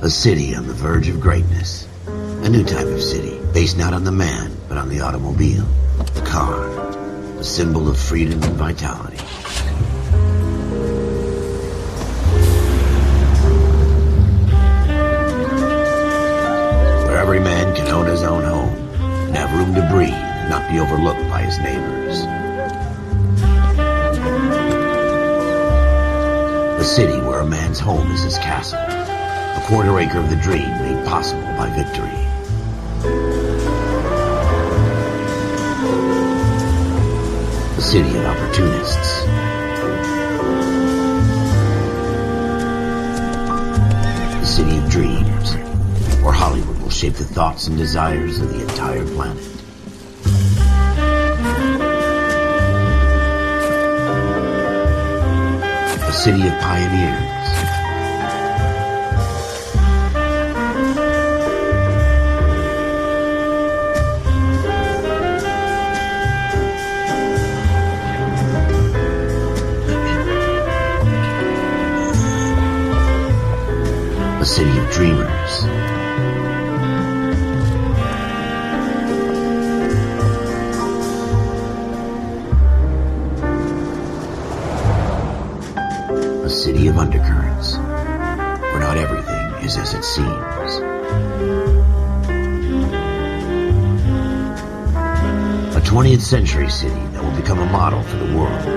A city on the verge of greatness. A new type of city, based not on the man, but on the automobile. The car. A symbol of freedom and vitality. Where every man can own his own home, and have room to breathe, and not be overlooked by his neighbors. A city where a man's home is his castle. A quarter acre of the dream made possible by victory. A city of opportunists. A city of dreams, where Hollywood will shape the thoughts and desires of the entire planet. A city of pioneers. A city of dreamers. A city of undercurrents, where not everything is as it seems. A 20th century city that will become a model for the world.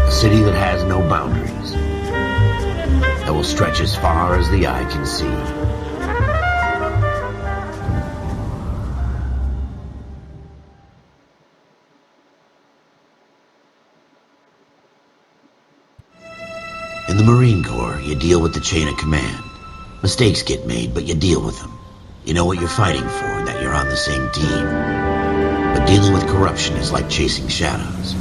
A city that has no boundaries, that will stretch as far as the eye can see. In the Marine Corps, you deal with the chain of command. Mistakes get made, but you deal with them. You know what you're fighting for and that you're on the same team. But dealing with corruption is like chasing shadows.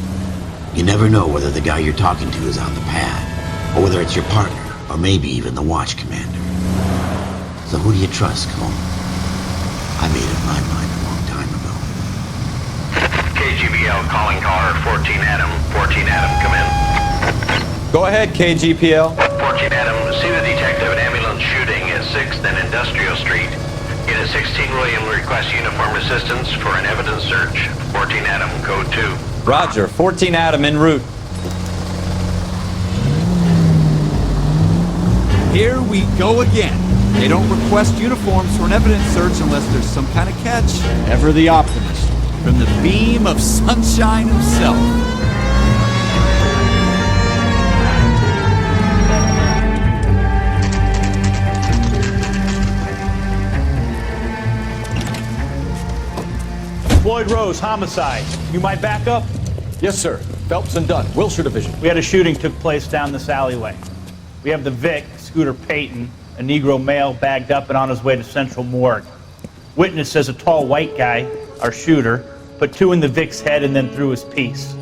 You never know whether the guy you're talking to is on the pad, or whether it's your partner, or maybe even the watch commander. So who do you trust, Cole? I made up my mind a long time ago. KGBL calling caller 14 Adam. 14 Adam, come in. Go ahead, KGPL. 14 Adam, see the detective an ambulance shooting at 6th and Industrial Street. Unit 16 William requests uniform assistance for an evidence search. 14 Adam, code 2. Roger, 14 Adam en route. Here we go again. They don't request uniforms for an evidence search unless there's some kind of catch. Ever the optimist. From the beam of sunshine himself. Floyd Rose, homicide. You might back up? Yes, sir. Phelps and Dunn, Wilshire Division. We had a shooting took place down this alleyway. We have the Vic, Scooter Payton, a Negro male bagged up and on his way to Central Morgue. Witness says a tall white guy, our shooter, put 2 in the Vic's head and then threw his piece.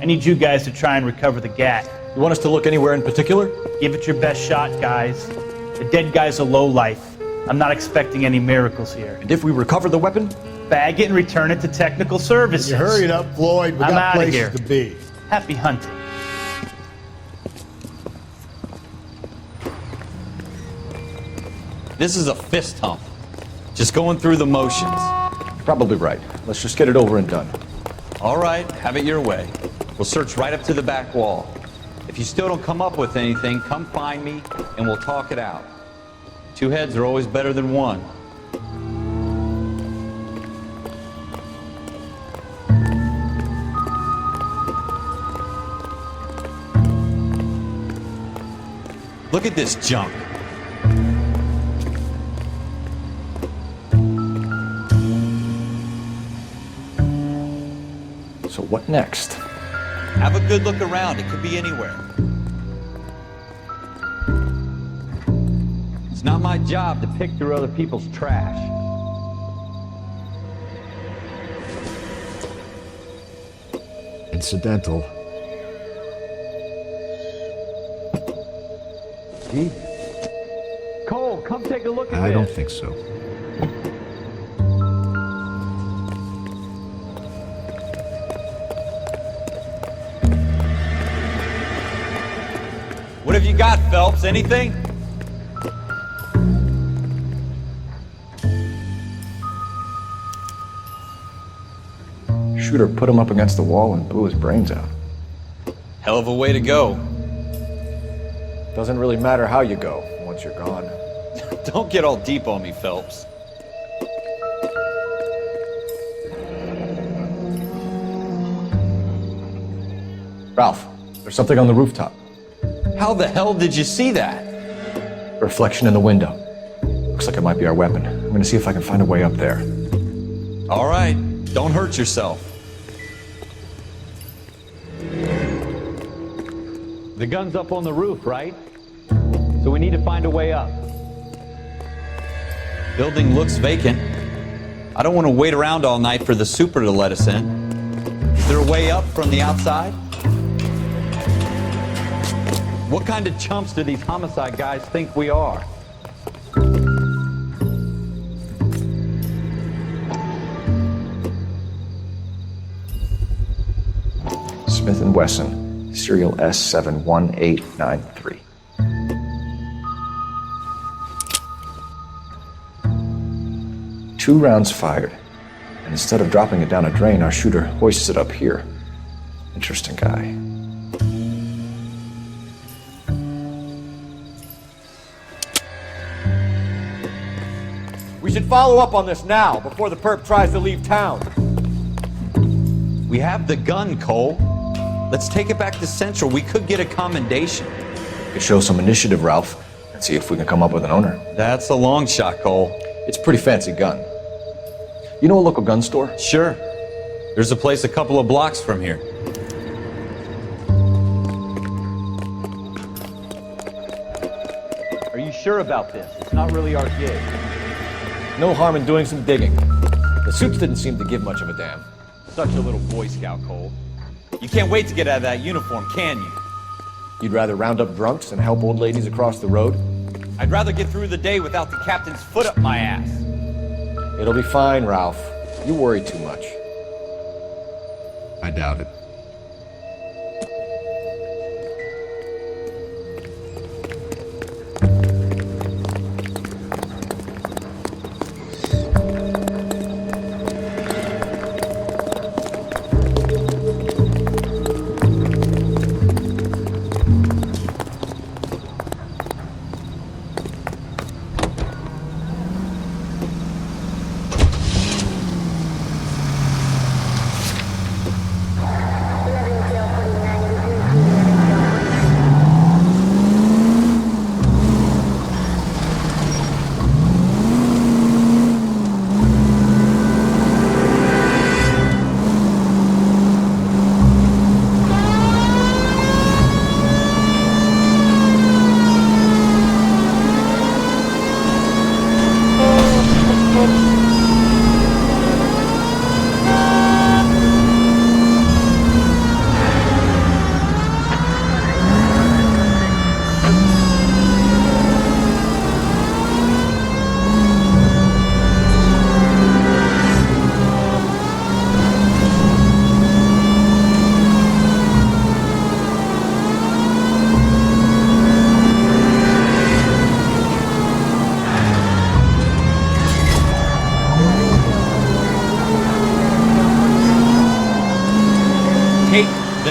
I need you guys to try and recover the gat. You want us to look anywhere in particular? Give it your best shot, guys. The dead guy's a lowlife. I'm not expecting any miracles here. And if we recover the weapon? Bag it and return it to technical services. You hurry it up, Floyd. We I'm got outta places here. to be. Happy hunting. This is a fist hump. Just going through the motions. Probably right. Let's just get it over and done. All right, have it your way. We'll search right up to the back wall. If you still don't come up with anything, come find me and we'll talk it out. Two heads are always better than one. Look at this junk. So what next? Have a good look around. It could be anywhere. It's not my job to pick through other people's trash. Incidental. Gee. Cole, come take a look at I this. don't think so. What have you got, Phelps? Anything? Shooter put him up against the wall and blew his brains out. Hell of a way to go. Doesn't really matter how you go once you're gone. Don't get all deep on me, Phelps. Ralph, there's something on the rooftop. How the hell did you see that? A reflection in the window. Looks like it might be our weapon. I'm gonna see if I can find a way up there. All right, don't hurt yourself. The gun's up on the roof, right? So we need to find a way up. Building looks vacant. I don't want to wait around all night for the super to let us in. Is there a way up from the outside? What kind of chumps do these homicide guys think we are? Smith & Wesson, serial S71893. Two rounds fired, and instead of dropping it down a drain, our shooter hoists it up here. Interesting guy. We should follow up on this now, before the perp tries to leave town. We have the gun, Cole. Let's take it back to Central. We could get a commendation. We could show some initiative, Ralph, and see if we can come up with an owner. That's a long shot, Cole. It's a pretty fancy gun. You know a local gun store? Sure. There's a place a couple of blocks from here. Are you sure about this? It's not really our gig. No harm in doing some digging. The suits didn't seem to give much of a damn. Such a little Boy Scout, Cole. You can't wait to get out of that uniform, can you? You'd rather round up drunks and help old ladies across the road? I'd rather get through the day without the captain's foot up my ass. It'll be fine, Ralph. You worry too much. I doubt it.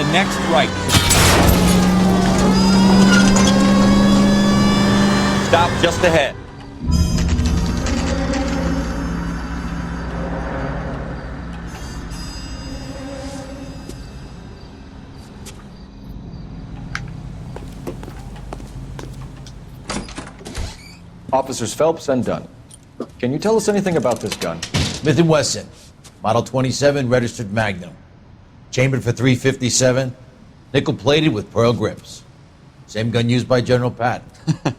the next right. Stop just ahead. Officers Phelps and Dunn. Can you tell us anything about this gun? Smith & Wesson, Model 27, registered Magnum. Chambered for .357, nickel-plated with pearl grips. Same gun used by General Patton.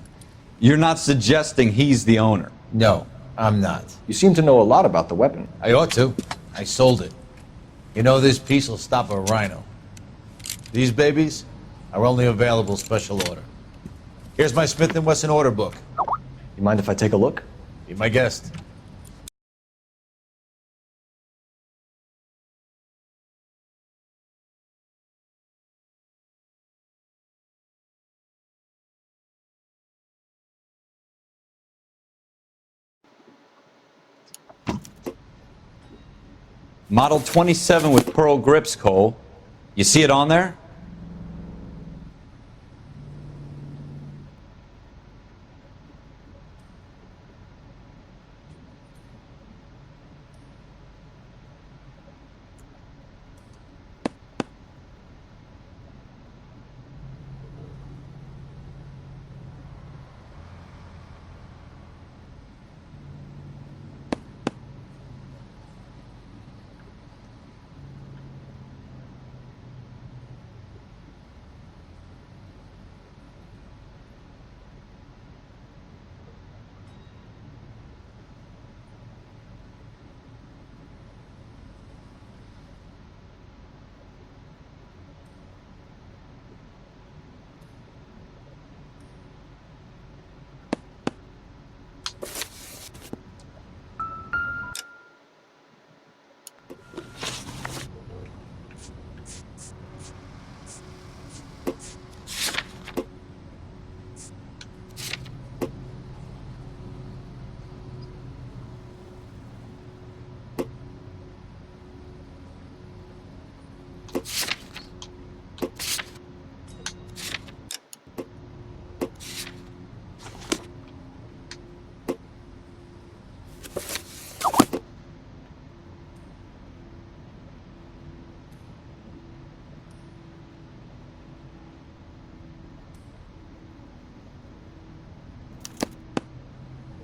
You're not suggesting he's the owner? No, I'm not. You seem to know a lot about the weapon. I ought to. I sold it. You know, this piece will stop a rhino. These babies are only available special order. Here's my Smith & Wesson order book. You mind if I take a look? Be my guest. Model 27 with pearl grips, Cole. You see it on there?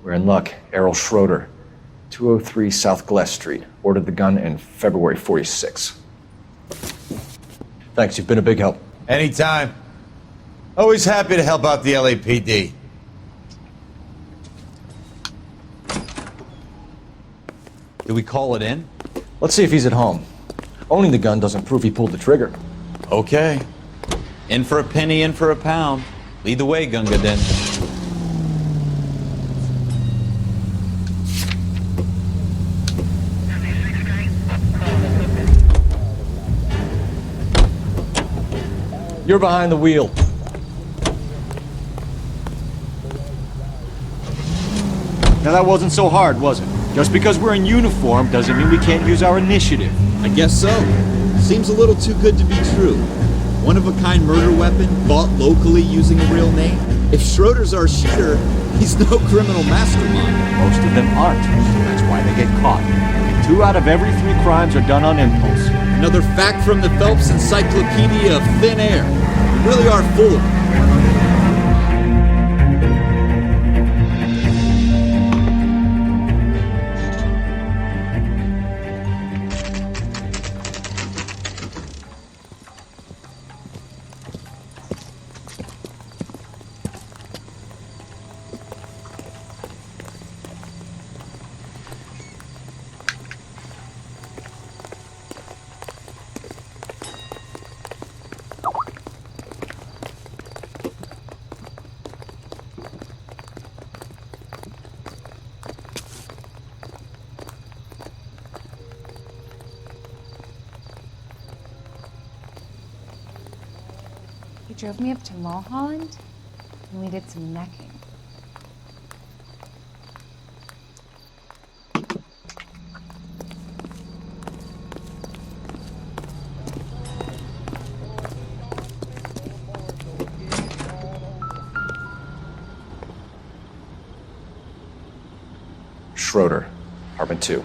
We're in luck. Errol Schroeder, 203 South Glass Street. Ordered the gun in February '46. Thanks, you've been a big help. Anytime. Always happy to help out the LAPD. Do we call it in? Let's see if he's at home. Owning the gun doesn't prove he pulled the trigger. Okay. In for a penny, in for a pound. Lead the way, Gunga Din. You're behind the wheel. Now that wasn't so hard, was it? Just because we're in uniform doesn't mean we can't use our initiative. I guess so. Seems a little too good to be true. One-of-a-kind murder weapon, bought locally using a real name. If Schroeder's our shooter, he's no criminal mastermind. Most of them aren't. That's why they get caught. 2 out of every 3 crimes are done on impulse. Another fact from the Phelps Encyclopedia of Thin Air. We really are full of it. He drove me up to Mulholland, and we did some necking. Schroeder, apartment 2.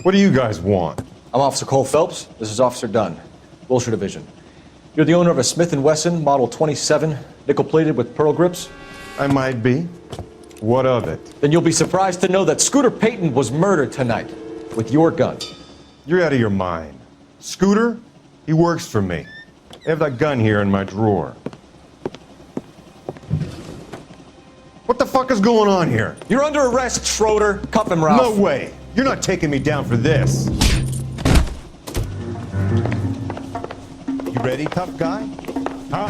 What do you guys want? I'm Officer Cole Phelps. This is Officer Dunn, Wilshire Division. You're the owner of a Smith & Wesson Model 27, nickel-plated with pearl grips? I might be. What of it? Then you'll be surprised to know that Scooter Payton was murdered tonight with your gun. You're out of your mind. Scooter? He works for me. I have that gun here in my drawer. What the fuck is going on here? You're under arrest, Schroeder. Cuff him, Ralph. No way. You're not taking me down for this. You ready, tough guy? Huh?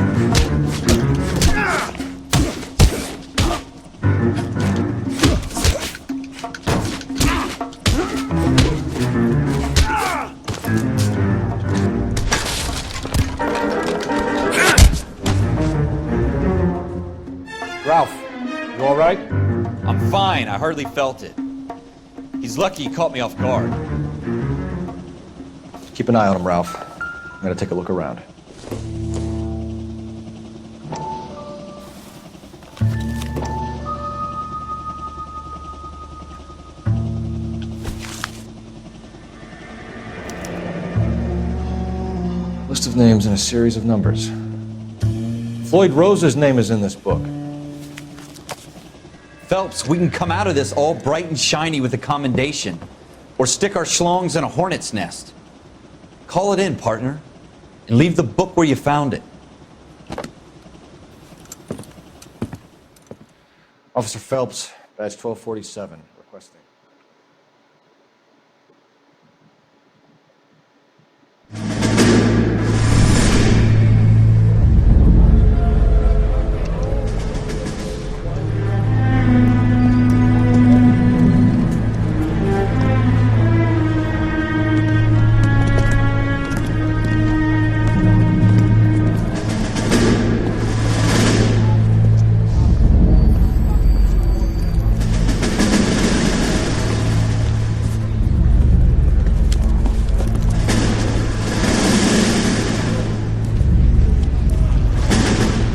Ralph, you all right? I'm fine. I hardly felt it. He's lucky he caught me off guard. Keep an eye on him, Ralph. I'm gonna take a look around. List of names and a series of numbers. Floyd Rose's name is in this book. Phelps, we can come out of this all bright and shiny with a commendation. Or stick our schlongs in a hornet's nest. Call it in, partner. And leave the book where you found it. Officer Phelps, badge 1247, requesting.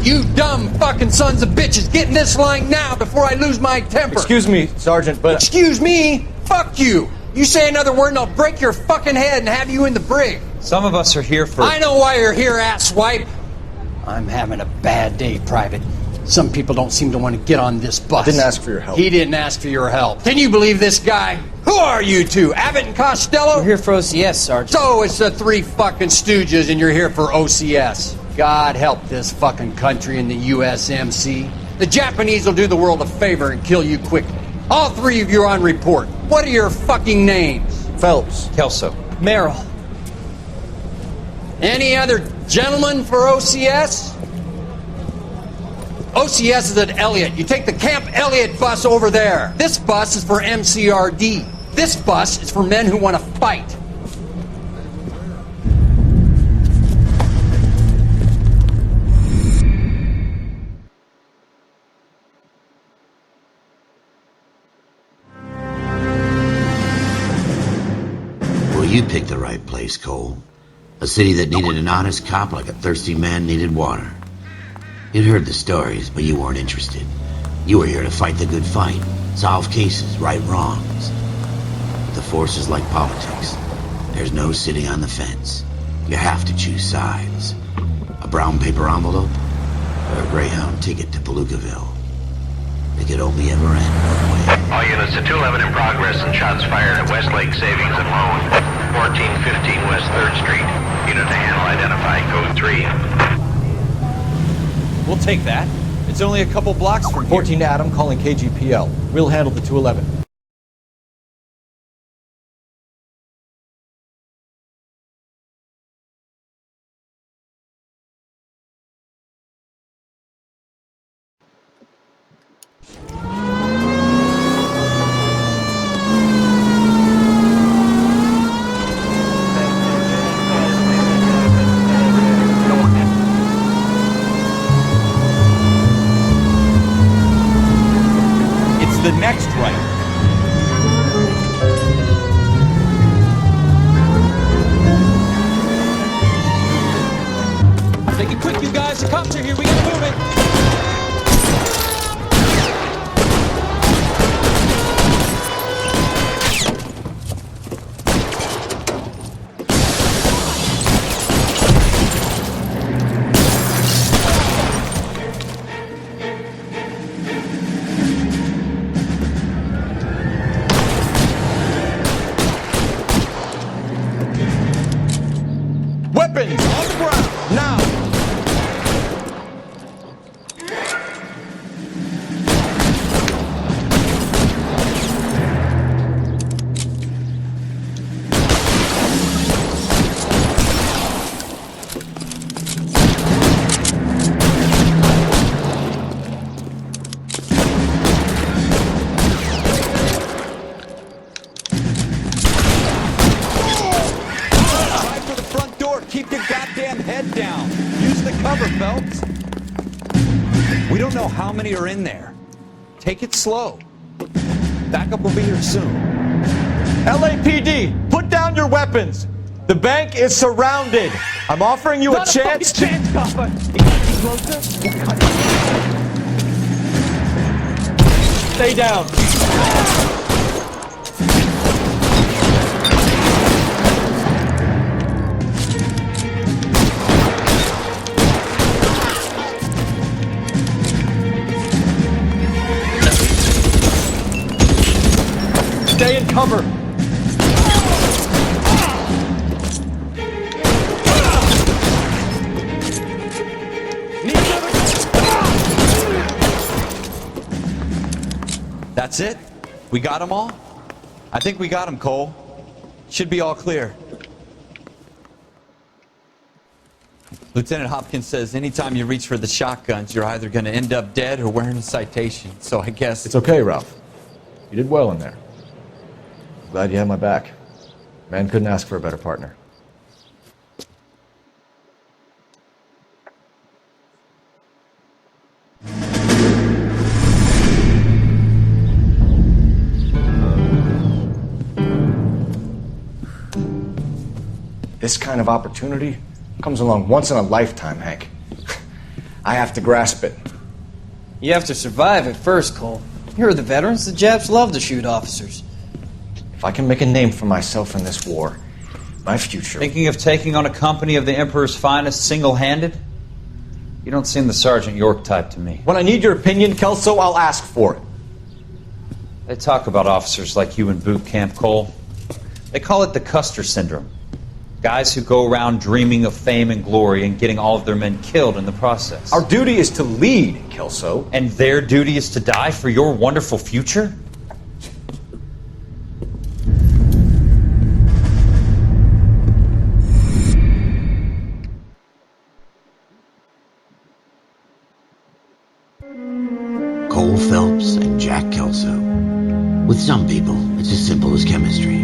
You dumb fucking sons of bitches, get in this line now before I lose my temper. Excuse me, Sergeant, but... Excuse me? Fuck you. You say another word and I'll break your fucking head and have you in the brig. Some of us are here for... I know why you're here, asswipe. I'm having a bad day, Private. Some people don't seem to want to get on this bus. I didn't ask for your help. He didn't ask for your help. Can you believe this guy? Who are you two? Abbott and Costello? We're here for OCS, Sergeant. So it's the three fucking stooges and you're here for OCS. God help this fucking country and the USMC. The Japanese will do the world a favor and kill you quickly. All three of you are on report. What are your fucking names? Phelps. Kelso. Merrill. Any other gentlemen for OCS? OCS is at Elliott. You take the Camp Elliott bus over there. This bus is for MCRD. This bus is for men who want to fight. Well, you picked the right place, Cole. A city that needed an honest cop like a thirsty man needed water. You'd heard the stories, but you weren't interested. You were here to fight the good fight, solve cases, right wrongs. But the force is like politics. There's no sitting on the fence. You have to choose sides. A brown paper envelope, or a Greyhound ticket to Palookaville. It could only ever end one way. All units to 211 in progress and shots fired at Westlake Savings and Loan, 1415 West 3rd Street. Unit to handle identified, code 3. We'll take that. It's only a couple blocks from here. 14 Adam calling KGPL. We'll handle the 211. The next right. keep your goddamn head down. Use the cover, Phelps. We don't know how many are in there. Take it slow. Backup will be here soon. LAPD, put down your weapons. The bank is surrounded. I'm offering you a chance to... chance, copper. Stay down. Stay in cover. That's it? We got them all? I think we got them, Cole. Should be all clear. Lieutenant Hopkins says anytime you reach for the shotguns, you're either going to end up dead or wearing a citation. So I guess... It's okay, Ralph. You did well in there. Glad you had my back. Man couldn't ask for a better partner. This kind of opportunity comes along once in a lifetime, Hank. I have to grasp it. You have to survive it first, Cole. Here are the veterans. The Japs love to shoot officers. If I can make a name for myself in this war, my future... Thinking of taking on a company of the Emperor's finest single-handed? You don't seem the Sergeant York type to me. When I need your opinion, Kelso, I'll ask for it. They talk about officers like you in boot camp, Cole. They call it the Custer Syndrome. Guys who go around dreaming of fame and glory and getting all of their men killed in the process. Our duty is to lead, Kelso. And their duty is to die for your wonderful future? Cole Phelps and Jack Kelso. With some people, it's as simple as chemistry.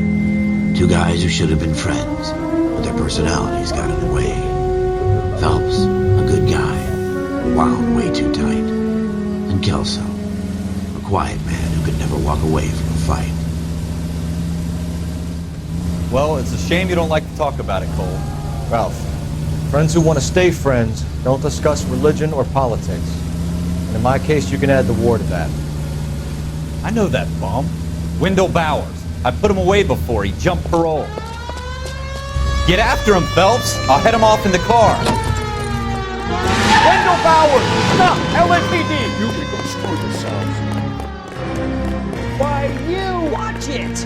Two guys who should have been friends, but their personalities got in the way. Phelps, a good guy, wound way too tight. And Kelso, a quiet man who could never walk away from a fight. Well, it's a shame you don't like to talk about it, Cole. Ralph, friends who want to stay friends don't discuss religion or politics. And in my case, you can add the war to that. I know that bum. Wendell Bowers. I put him away before. He jumped parole. Get after him, Phelps. I'll head him off in the car. Wendell Bowers! Stop! LAPD! You can go screw yourselves. Why, you! Watch it!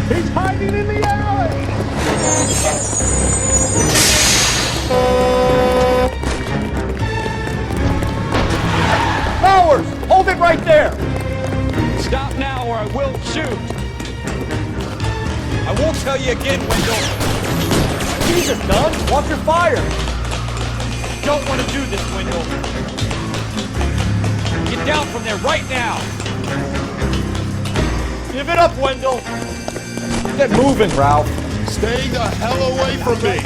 He's hiding in the alley! Bowers! Hold it right there! Stop now or I will shoot. I won't tell you again, Wendell. Jesus, Don! Watch your fire! Don't want to do this, Wendell. Get down from there right now. Give it up, Wendell! Get moving, Ralph. Stay the hell away from me!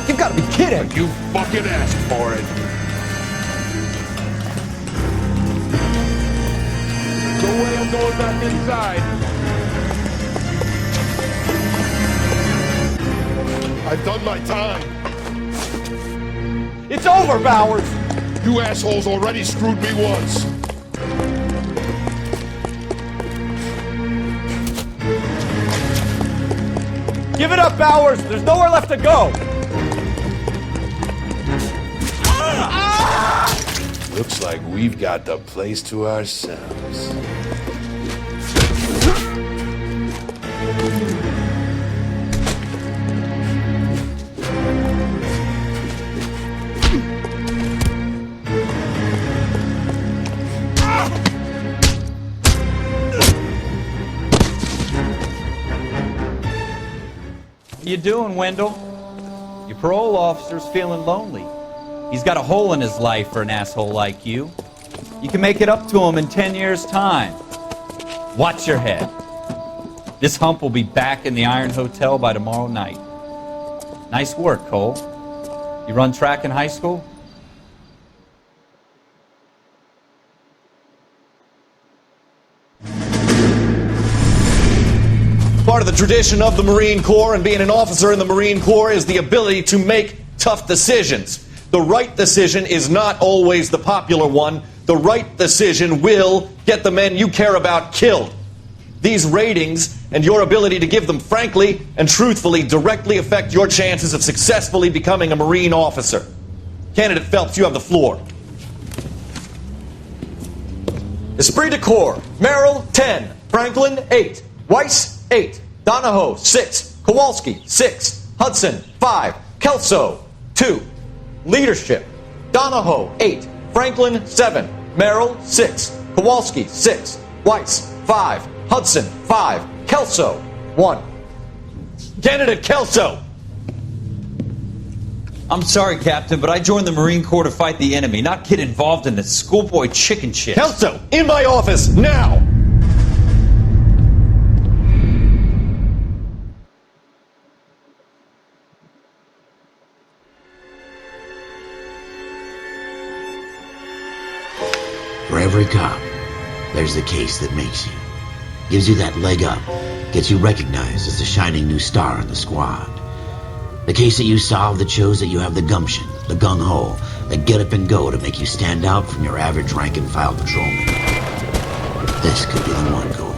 You've got to be kidding! You fucking asked for it. No way I'm going back inside. I've done my time. It's over, Bowers! You assholes already screwed me once. Give it up, Bowers! There's nowhere left to go! Looks like we've got the place to ourselves. What you doing, Wendell? Your parole officer's feeling lonely. He's got a hole in his life for an asshole like you. You can make it up to him in 10 years' time. Watch your head. This hump will be back in the Iron Hotel by tomorrow night. Nice work, Cole. You run track in high school? Part of the tradition of the Marine Corps and being an officer in the Marine Corps is the ability to make tough decisions. The right decision is not always the popular one. The right decision will get the men you care about killed. These ratings and your ability to give them frankly and truthfully directly affect your chances of successfully becoming a Marine officer. Candidate Phelps, you have the floor. Esprit de Corps, Merrill, 10. Franklin, 8. Weiss, 8. Donahoe, 6. Kowalski, 6. Hudson, 5. Kelso, 2. Leadership, Donahoe, 8. Franklin, 7. Merrill, 6. Kowalski, 6. Weiss, 5. Hudson, 5. Kelso, 1. Candidate Kelso! I'm sorry, Captain, but I joined the Marine Corps to fight the enemy, not get involved in this schoolboy chicken shit. Kelso, in my office, now! For every cop, there's the case that makes you. Gives you that leg up, gets you recognized as the shining new star in the squad. The case that you solve that shows that you have the gumption, the gung-ho, the get up and go to make you stand out from your average rank-and-file patrolman. This could be the one, Cole.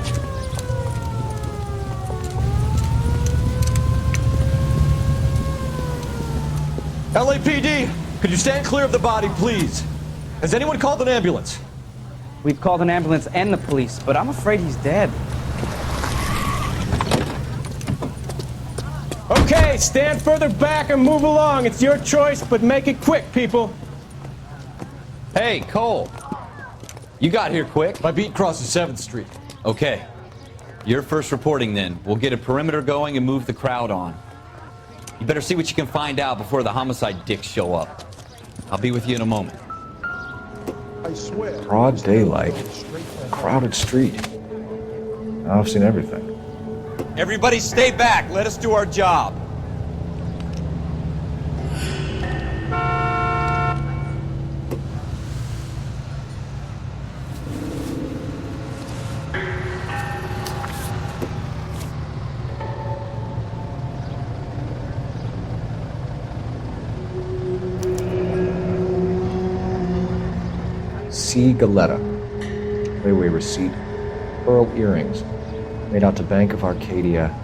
LAPD, could you stand clear of the body, please? Has anyone called an ambulance? We've called an ambulance and the police, but I'm afraid he's dead. Okay, stand further back and move along. It's your choice, but make it quick, people. Hey, Cole. You got here quick. My beat crosses 7th Street. Okay. You're first reporting then. We'll get a perimeter going and move the crowd on. You better see what you can find out before the homicide dicks show up. I'll be with you in a moment. I swear. Broad daylight. Crowded street. Now I've seen everything. Everybody stay back. Let us do our job. C. Galetta. Layaway receipt. Pearl earrings. Made out to Bank of Arcadia.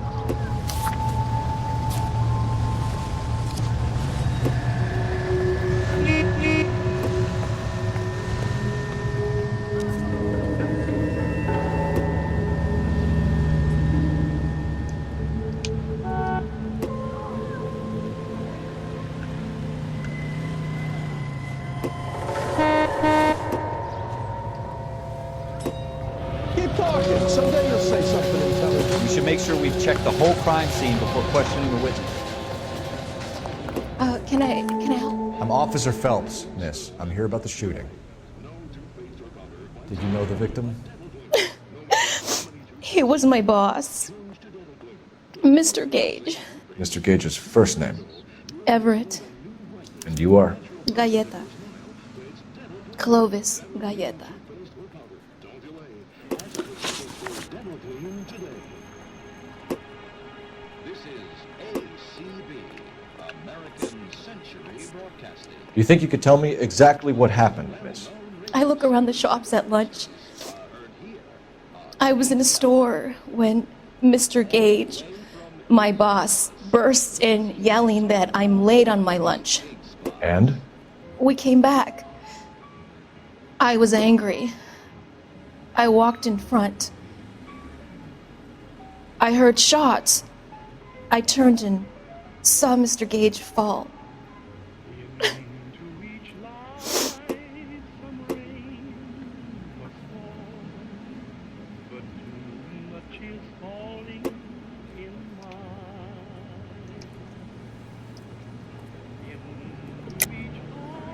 Someday you'll say something intelligent. We should make sure we've checked the whole crime scene before questioning the witness. Can I help? I'm Officer Phelps, miss. I'm here about the shooting. Did you know the victim? He was my boss. Mr. Gage. Mr. Gage's first name. Everett. And you are? Galleta. Clovis Galleta. Do you think you could tell me exactly what happened, miss? I look around the shops at lunch. I was in a store when Mr. Gage, my boss, bursts in yelling that I'm late on my lunch. And? We came back. I was angry. I walked in front. I heard shots. I turned and saw Mr. Gage fall.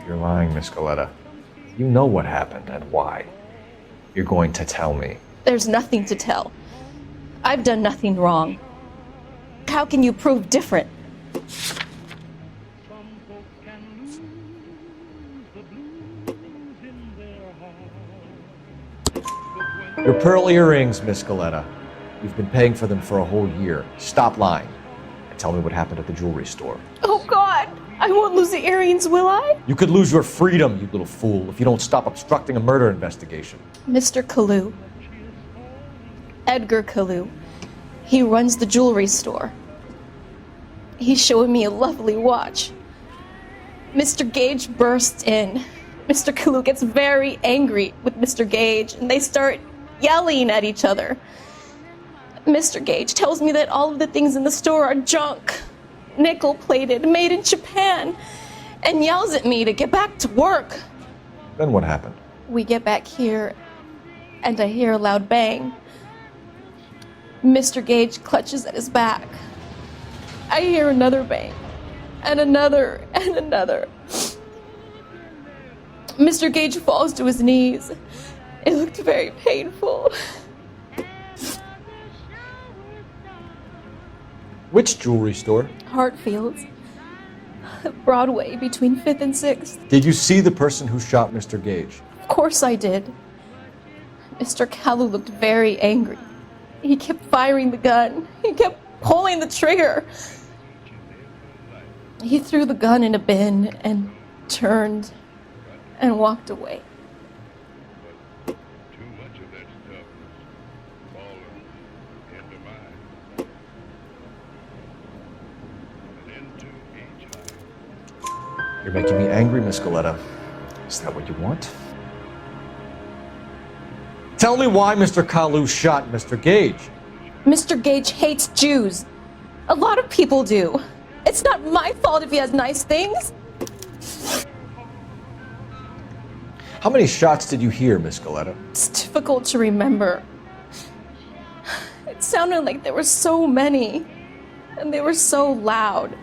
You're lying, Miss Galetta. You know what happened and why. You're going to tell me. There's nothing to tell. I've done nothing wrong. How can you prove different? Your pearl earrings, Miss Galetta. You've been paying for them for a whole year. Stop lying and tell me what happened at the jewelry store. Oh God, I won't lose the earrings, will I? You could lose your freedom, you little fool, if you don't stop obstructing a murder investigation. Mr. Kalu. Edgar Kalu. He runs the jewelry store. He's showing me a lovely watch. Mr. Gage bursts in. Mr. Kalu gets very angry with Mr. Gage, and they start yelling at each other. Mr. Gage tells me that all of the things in the store are junk, nickel-plated, made in Japan, and yells at me to get back to work. Then what happened? We get back here, and I hear a loud bang. Mr. Gage clutches at his back. I hear another bang, and another, and another. Mr. Gage falls to his knees. It looked very painful. Which jewelry store? Hartfield's. Broadway, between 5th and 6th. Did you see the person who shot Mr. Gage? Of course I did. Mr. Kalu looked very angry. He kept firing the gun. He kept pulling the trigger. He threw the gun in a bin and turned and walked away. You're making me angry, Miss Galetta. Is that what you want? Tell me why Mr. Kalu shot Mr. Gage. Mr. Gage hates Jews. A lot of people do. It's not my fault if he has nice things. How many shots did you hear, Miss Galetta? It's difficult to remember. It sounded like there were so many, and they were so loud.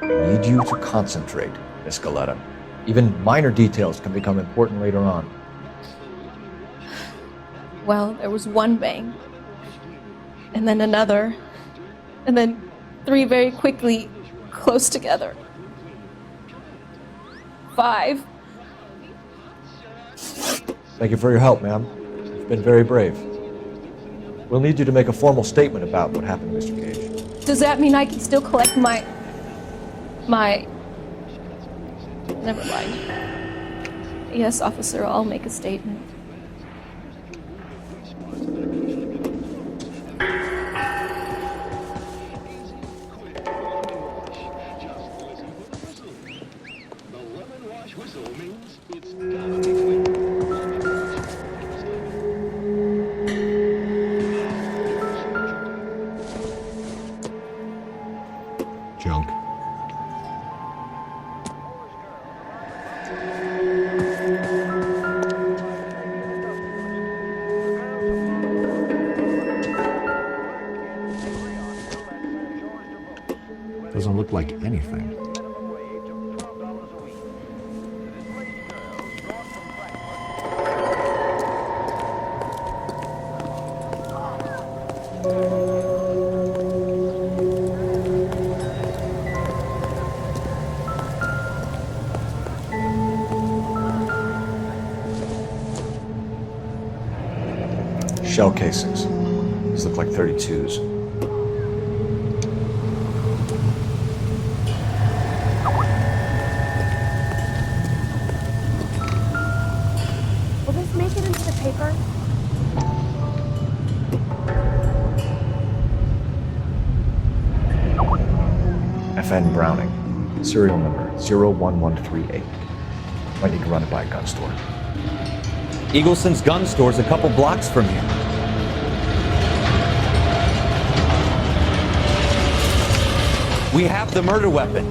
I need you to concentrate, Miss Galetta. Even minor details can become important later on. Well, there was one bang, and then another, and then 3 very quickly, close together. 5. Thank you for your help, ma'am. You've been very brave. We'll need you to make a formal statement about what happened to Mr. Gage. Does that mean I can still collect my... Never mind. Yes, officer, I'll make a statement. Junk. Doesn't look like anything. Shell casings. These look like 32s. Will this make it into the paper? FN Browning. Serial number 01138. Might need to run it by a gun store. Eagleson's gun store's a couple blocks from here. We have the murder weapon.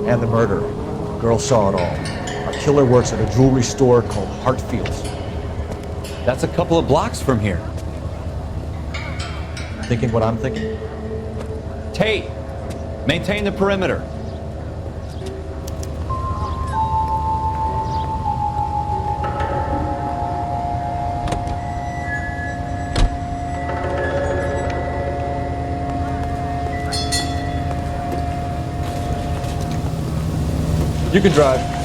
And the murderer. Girl saw it all. Our killer works at a jewelry store called Hartfield's. That's a couple of blocks from here. Thinking what I'm thinking? Tate, Maintain the perimeter. You can drive.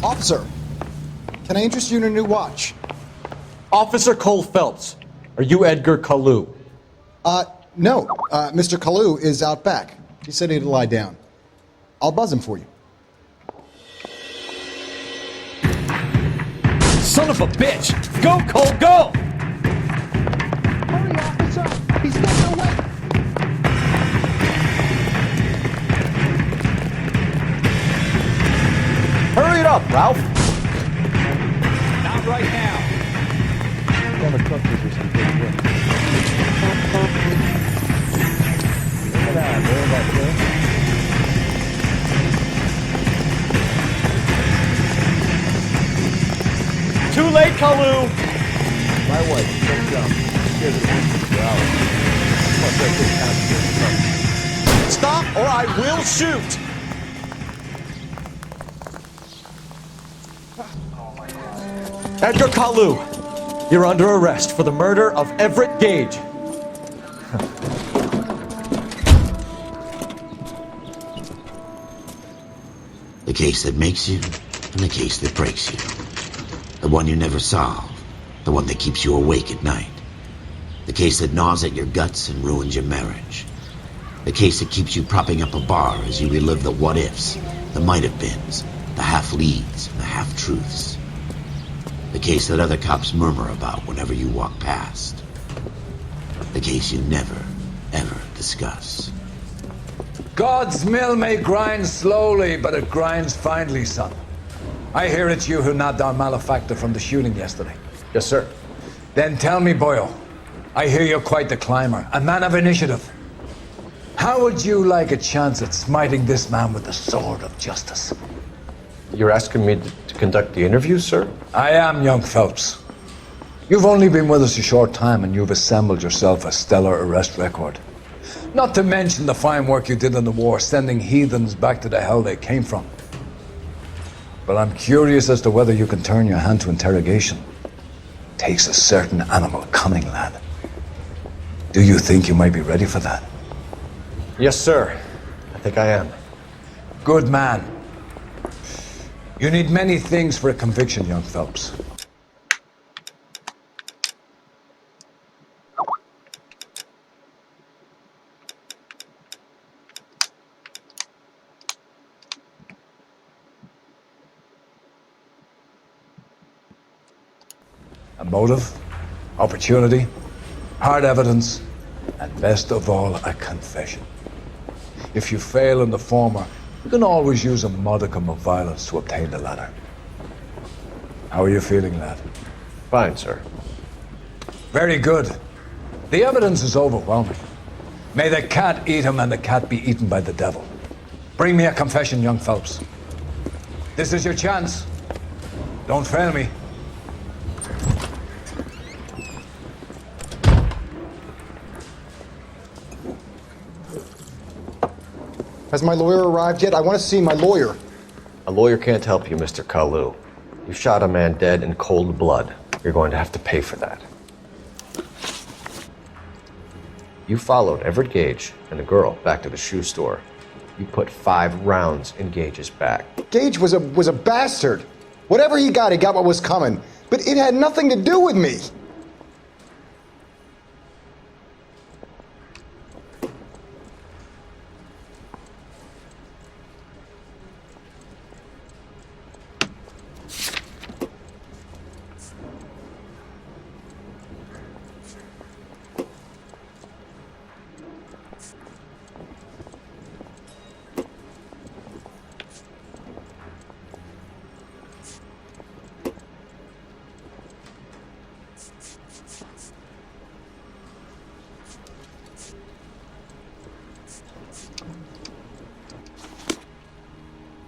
Officer, can I interest you in a new watch? Officer Cole Phelps, are you Edgar Kalu? No. Mr. Kalu is out back. He said he'd lie down. I'll buzz him for you. Son of a bitch! Go, Cole, go! Hurry, officer! He's getting away! Hurry it up, Ralph! Not right now. Too late, Kalu! My wife, don't jump. Scared the horses for hours. Plus, that big Stop or I will shoot! Edgar Kalu, you're under arrest for the murder of Everett Gage. The case that makes you, and the case that breaks you. The one you never solve, the one that keeps you awake at night. The case that gnaws at your guts and ruins your marriage. The case that keeps you propping up a bar as you relive the what-ifs, the might-have-beens, the half-leads, and the half-truths. The case that other cops murmur about whenever you walk past. The case you never, ever discuss. God's mill may grind slowly, but it grinds finely, son. I hear it's you who nabbed our malefactor from the shooting yesterday. Yes, sir. Then tell me, Boyle, I hear you're quite the climber, a man of initiative. How would you like a chance at smiting this man with the sword of justice? You're asking me to conduct the interview, sir? I am, young Phelps. You've only been with us a short time and you've assembled yourself a stellar arrest record. Not to mention the fine work you did in the war, sending heathens back to the hell they came from. But I'm curious as to whether you can turn your hand to interrogation. Takes a certain animal cunning, lad. Do you think you might be ready for that? Yes, sir. I think I am. Good man. You need many things for a conviction, young Phelps. A motive, opportunity, hard evidence, and best of all, a confession. If you fail in the former, you can always use a modicum of violence to obtain the latter. How are you feeling, lad? Fine, sir. Very good. The evidence is overwhelming. May the cat eat him and the cat be eaten by the devil. Bring me a confession, young Phelps. This is your chance. Don't fail me. Has my lawyer arrived yet? I want to see my lawyer. A lawyer can't help you, Mr. Kalu. You shot a man dead in cold blood. You're going to have to pay for that. You followed Everett Gage and the girl back to the shoe store. You put 5 rounds in Gage's back. Gage was a bastard. Whatever he got what was coming. But it had nothing to do with me.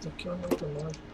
Aqui é uma outra loja.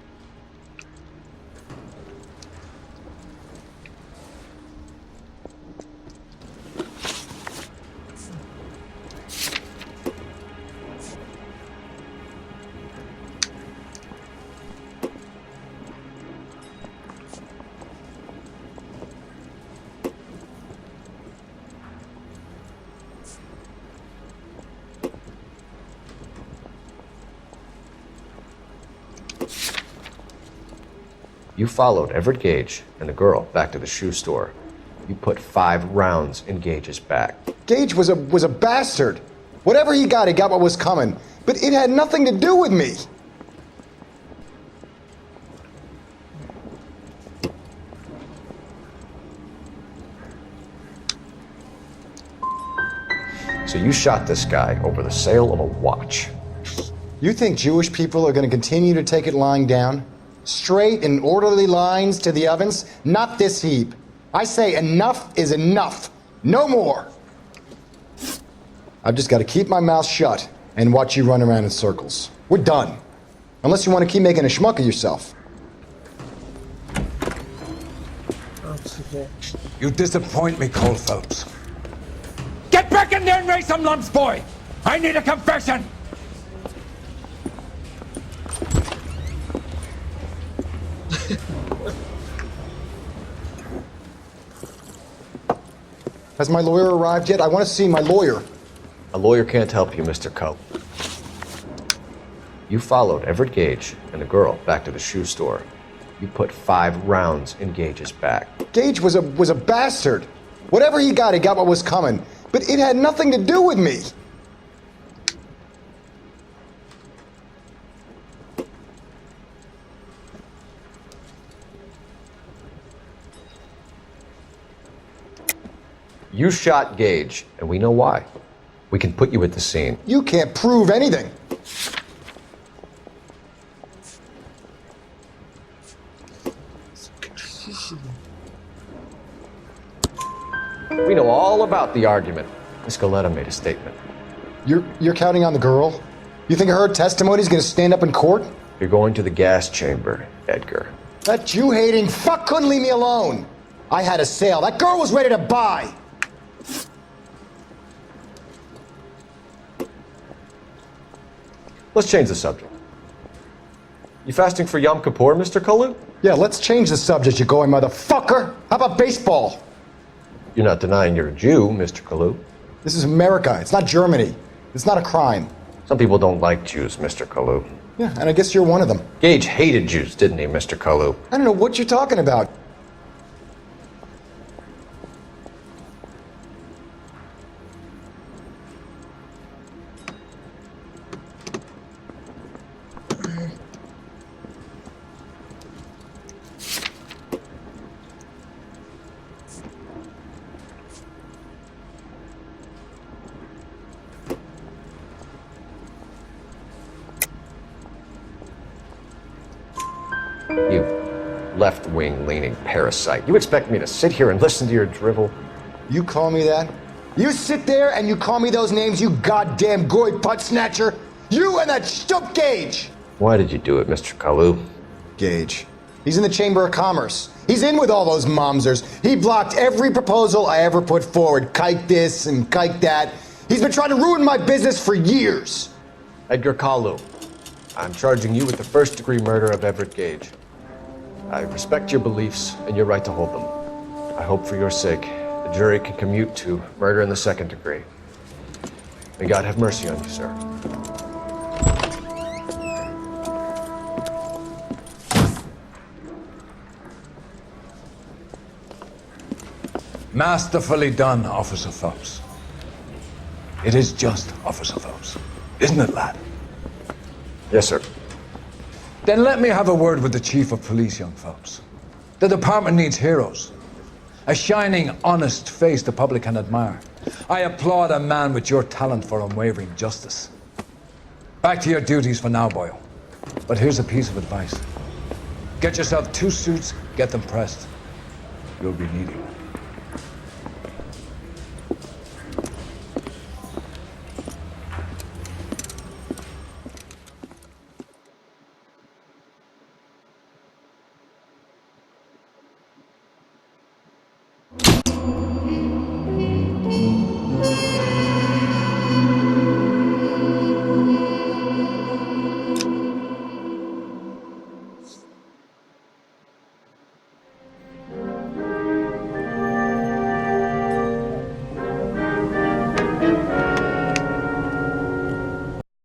You followed Everett Gage and the girl back to the shoe store. You put 5 rounds in Gage's back. Gage was a bastard. Whatever he got what was coming. But it had nothing to do with me. So you shot this guy over the sale of a watch. You think Jewish people are going to continue to take it lying down? Straight and orderly lines to the ovens? Not this heap. I say enough is enough. No more. I've just got to keep my mouth shut and watch you run around in circles. We're done. Unless you want to keep making a schmuck of yourself. You disappoint me, Cole Phelps. Get back in there and raise some lumps, boy! I need a confession! Has my lawyer arrived yet? I want to see my lawyer. A lawyer can't help you, Mr. Culp. You followed Everett Gage and the girl back to the shoe store. You put 5 rounds in Gage's back. Gage was a bastard. Whatever he got what was coming. But it had nothing to do with me. You shot Gage, and we know why. We can put you at the scene. You can't prove anything. We know all about the argument. Miss Galetta made a statement. You're counting on the girl? You think her testimony's gonna stand up in court? You're going to the gas chamber, Edgar. That Jew-hating fuck couldn't leave me alone. I had a sale. That girl was ready to buy. Let's change the subject. You fasting for Yom Kippur, Mr. Kalu? Yeah, let's change the subject, you going motherfucker. How about baseball? You're not denying you're a Jew, Mr. Kalu. This is America. It's not Germany. It's not a crime. Some people don't like Jews, Mr. Kalu. Yeah, and I guess you're one of them. Gage hated Jews, didn't he, Mr. Kalu? I don't know what you're talking about. You left-wing leaning parasite. You expect me to sit here and listen to your drivel? You call me that? You sit there and you call me those names, you goddamn goy putt snatcher? You and that shtup Gage! Why did you do it, Mr. Kalu? Gage. He's in the Chamber of Commerce. He's in with all those momsers. He blocked every proposal I ever put forward. Kike this and kike that. He's been trying to ruin my business for years. Edgar Kalu, I'm charging you with the first-degree murder of Everett Gage. I respect your beliefs and your right to hold them. I hope for your sake the jury can commute to murder in the second degree. May God have mercy on you, sir. Masterfully done, Officer Phelps. It is just Officer Phelps. Isn't it, lad? Yes, sir. Then let me have a word with the Chief of Police, young Phelps. The department needs heroes. A shining, honest face the public can admire. I applaud a man with your talent for unwavering justice. Back to your duties for now, Boyle. But here's a piece of advice. Get yourself 2 suits, get them pressed. You'll be needing them.